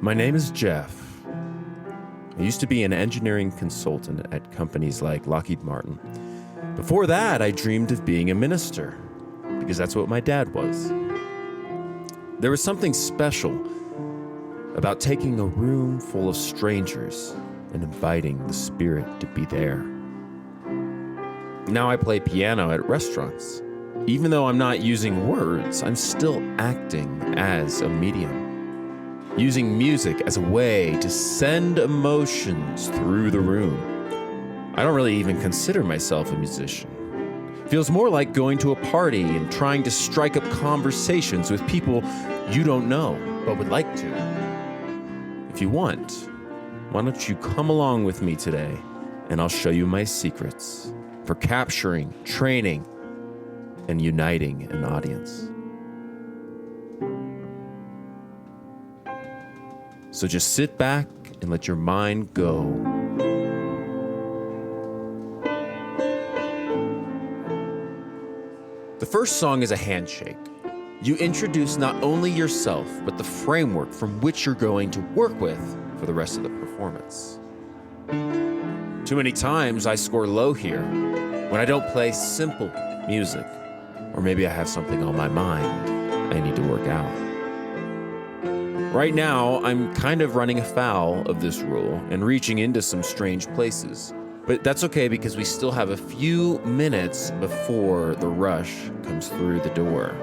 My name is Jeff. I used to be an engineering consultant at companies like Lockheed Martin. Before that, I dreamed of being a minister, because that's what my dad was. There was something special about taking a room full of strangers and inviting the Spirit to be there. Now I play piano at restaurants. Even though I'm not using words, I'm still acting as a medium, using music as a way to send emotions through the room. I don't really even consider myself a musician. Feels more like going to a party and trying to strike up conversations with people you don't know but would like to. If you want, why don't you come along with me today and I'll show you my secrets for capturing, training, and uniting an audience. So just sit back and let your mind go. The first song is a handshake. You introduce not only yourself, but the framework from which you're going to work with for the rest of the performance. Too many times I score low here when I don't play simple music, or maybe I have something on my mind I need to work out. Right now, I'm kind of running afoul of this rule and reaching into some strange places. But that's okay because we still have a few minutes before the rush comes through the door.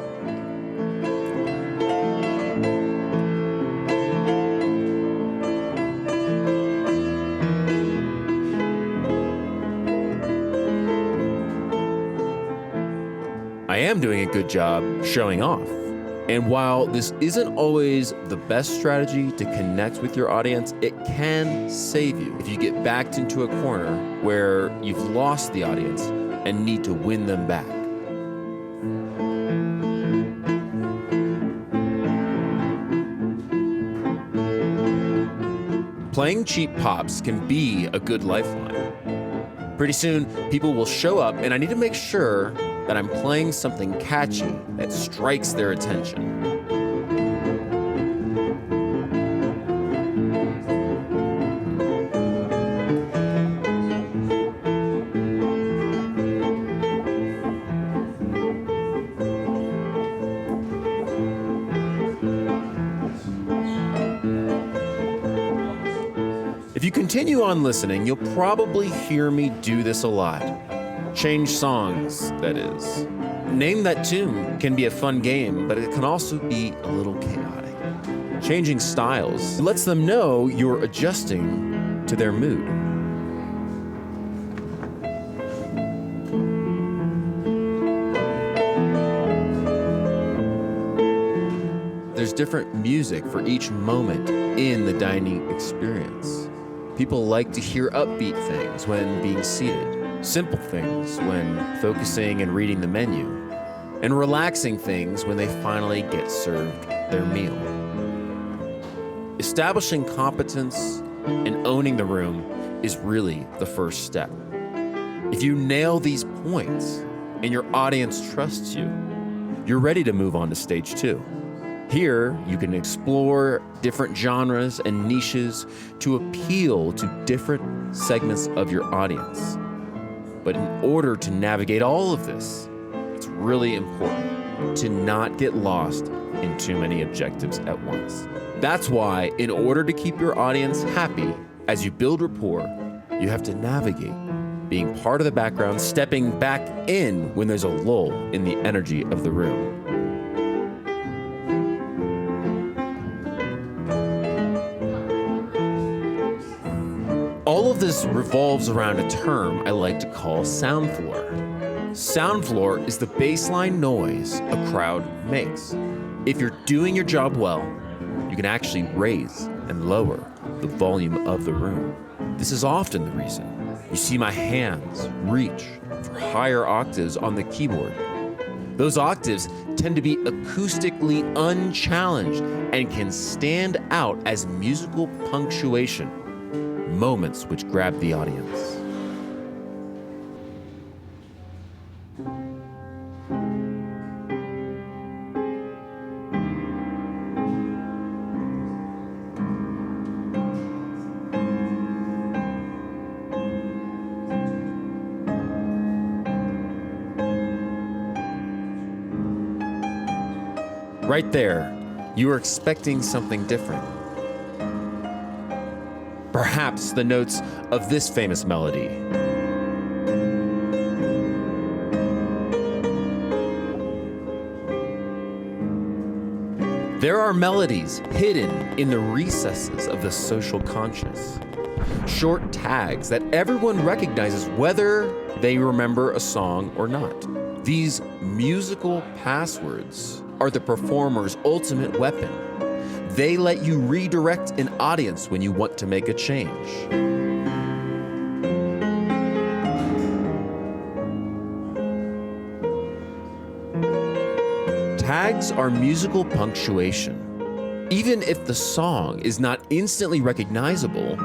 I am doing a good job showing off. And while this isn't always the best strategy to connect with your audience, it can save you if you get backed into a corner where you've lost the audience and need to win them back. Playing cheap pops can be a good lifeline. Pretty soon, people will show up, and I need to make sure that I'm playing something catchy that strikes their attention. If you continue on listening, you'll probably hear me do this a lot. Change songs, that is. Name that tune can be a fun game, but it can also be a little chaotic. Changing styles lets them know you're adjusting to their mood. There's different music for each moment in the dining experience. People like to hear upbeat things when being seated. Simple things when focusing and reading the menu, and relaxing things when they finally get served their meal. Establishing competence and owning the room is really the first step. If you nail these points and your audience trusts you, you're ready to move on to stage 2. Here, you can explore different genres and niches to appeal to different segments of your audience. But in order to navigate all of this, it's really important to not get lost in too many objectives at once. That's why, in order to keep your audience happy as you build rapport, you have to navigate being part of the background, stepping back in when there's a lull in the energy of the room. All of this revolves around a term I like to call sound floor. Sound floor is the baseline noise a crowd makes. If you're doing your job well, you can actually raise and lower the volume of the room. This is often the reason you see my hands reach for higher octaves on the keyboard. Those octaves tend to be acoustically unchallenged and can stand out as musical punctuation. Moments which grab the audience. Right there, you are expecting something different. Perhaps the notes of this famous melody. There are melodies hidden in the recesses of the social conscious. Short tags that everyone recognizes whether they remember a song or not. These musical passwords are the performer's ultimate weapon. They let you redirect an audience when you want to make a change. Tags are musical punctuation. Even if the song is not instantly recognizable,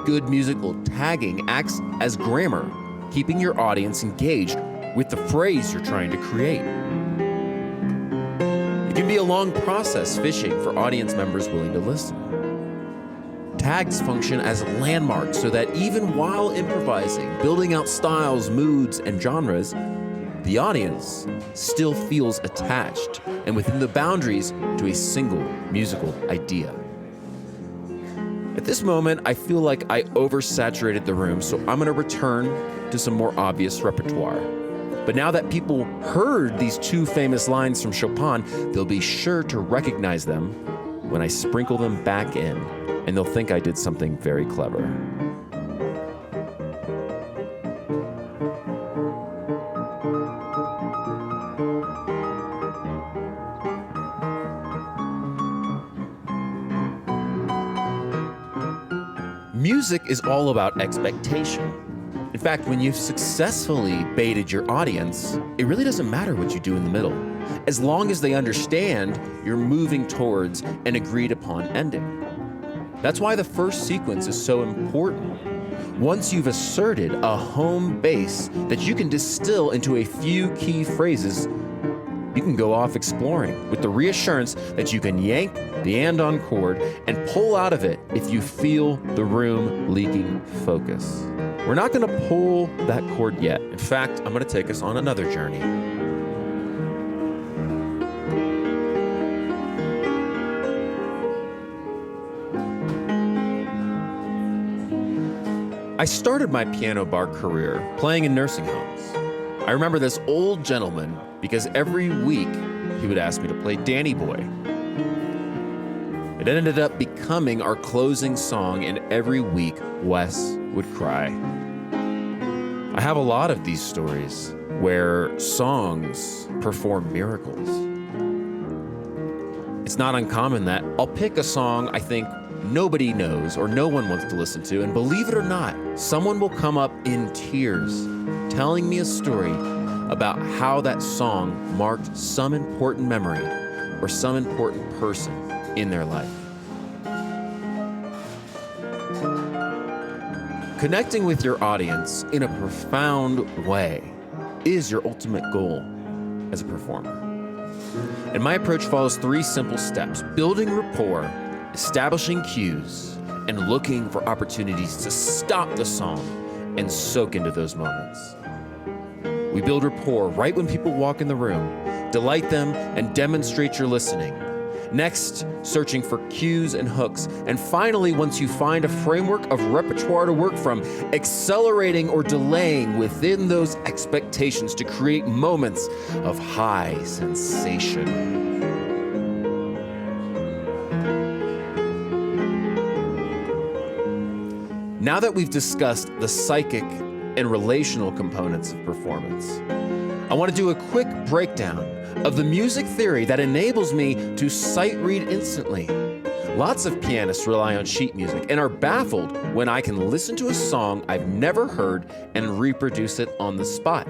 good musical tagging acts as grammar, keeping your audience engaged with the phrase you're trying to create. It can be a long process fishing for audience members willing to listen. Tags function as landmarks so that even while improvising, building out styles, moods, and genres, the audience still feels attached and within the boundaries to a single musical idea. At this moment, I feel like I oversaturated the room, so I'm going to return to some more obvious repertoire. But now that people heard these two famous lines from Chopin, they'll be sure to recognize them when I sprinkle them back in, and they'll think I did something very clever. Music is all about expectation. In fact, when you've successfully baited your audience, it really doesn't matter what you do in the middle, as long as they understand you're moving towards an agreed upon ending. That's why the first sequence is so important. Once you've asserted a home base that you can distill into a few key phrases, you can go off exploring with the reassurance that you can yank the and-on chord and pull out of it if you feel the room leaking focus. We're not going to pull that chord yet. In fact, I'm going to take us on another journey. I started my piano bar career playing in nursing homes. I remember this old gentleman because every week he would ask me to play Danny Boy. It ended up becoming our closing song, and every week Wes would cry. I have a lot of these stories where songs perform miracles. It's not uncommon that I'll pick a song I think nobody knows or no one wants to listen to, and believe it or not, someone will come up in tears telling me a story about how that song marked some important memory or some important person in their life. Connecting with your audience in a profound way is your ultimate goal as a performer. And my approach follows three simple steps: building rapport, establishing cues, and looking for opportunities to stop the song and soak into those moments. We build rapport right when people walk in the room, delight them, and demonstrate your listening. Next, searching for cues and hooks. And finally, once you find a framework of repertoire to work from, accelerating or delaying within those expectations to create moments of high sensation. Now that we've discussed the psychic and relational components of performance, I want to do a quick breakdown of the music theory that enables me to sight read instantly. Lots of pianists rely on sheet music and are baffled when I can listen to a song I've never heard and reproduce it on the spot.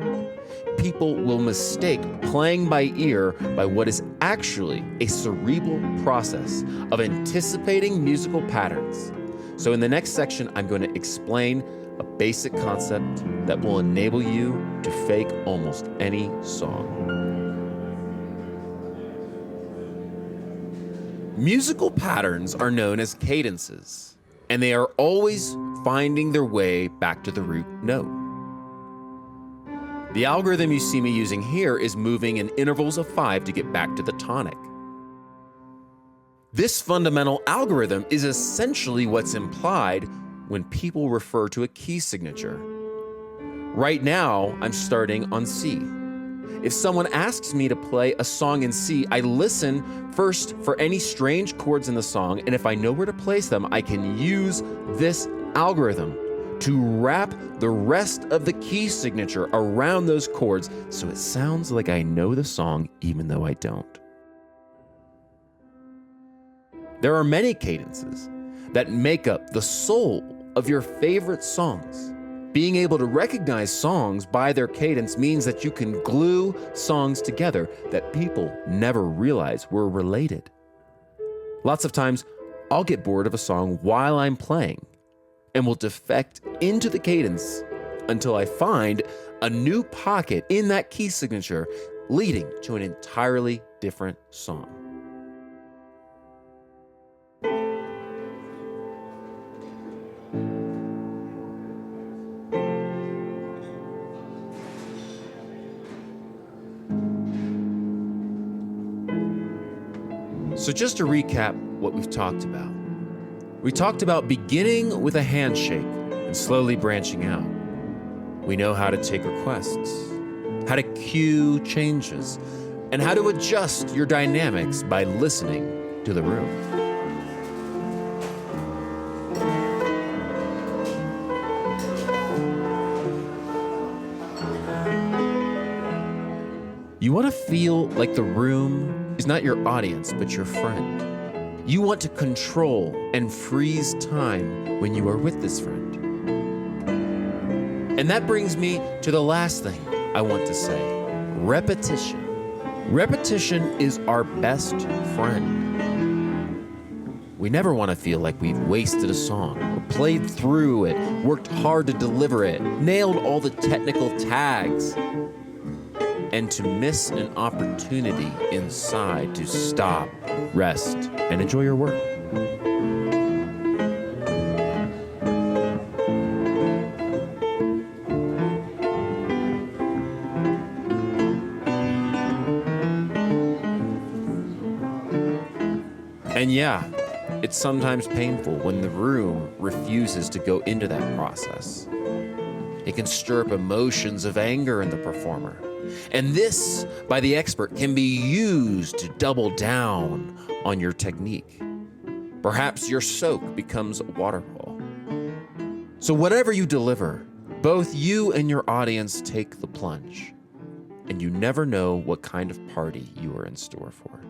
People will mistake playing by ear by what is actually a cerebral process of anticipating musical patterns. So in the next section, I'm going to explain a basic concept that will enable you to fake almost any song. Musical patterns are known as cadences, and they are always finding their way back to the root note. The algorithm you see me using here is moving in intervals of 5 to get back to the tonic. This fundamental algorithm is essentially what's implied when people refer to a key signature. Right now, I'm starting on C. If someone asks me to play a song in C, I listen first for any strange chords in the song, and if I know where to place them, I can use this algorithm to wrap the rest of the key signature around those chords so it sounds like I know the song even though I don't. There are many cadences that make up the soul of your favorite songs. Being able to recognize songs by their cadence means that you can glue songs together that people never realize were related. Lots of times, I'll get bored of a song while I'm playing and will defect into the cadence until I find a new pocket in that key signature leading to an entirely different song. So just to recap what we've talked about. We talked about beginning with a handshake and slowly branching out. We know how to take requests, how to cue changes, and how to adjust your dynamics by listening to the room. You want to feel like the room is not your audience, but your friend. You want to control and freeze time when you are with this friend. And that brings me to the last thing I want to say, repetition. Repetition is our best friend. We never want to feel like we've wasted a song, or played through it, worked hard to deliver it, nailed all the technical tags, and to miss an opportunity inside to stop, rest, and enjoy your work. And yeah, it's sometimes painful when the room refuses to go into that process. It can stir up emotions of anger in the performer. And this, by the expert, can be used to double down on your technique. Perhaps your soak becomes a waterfall. So whatever you deliver, both you and your audience take the plunge, and you never know what kind of party you are in store for.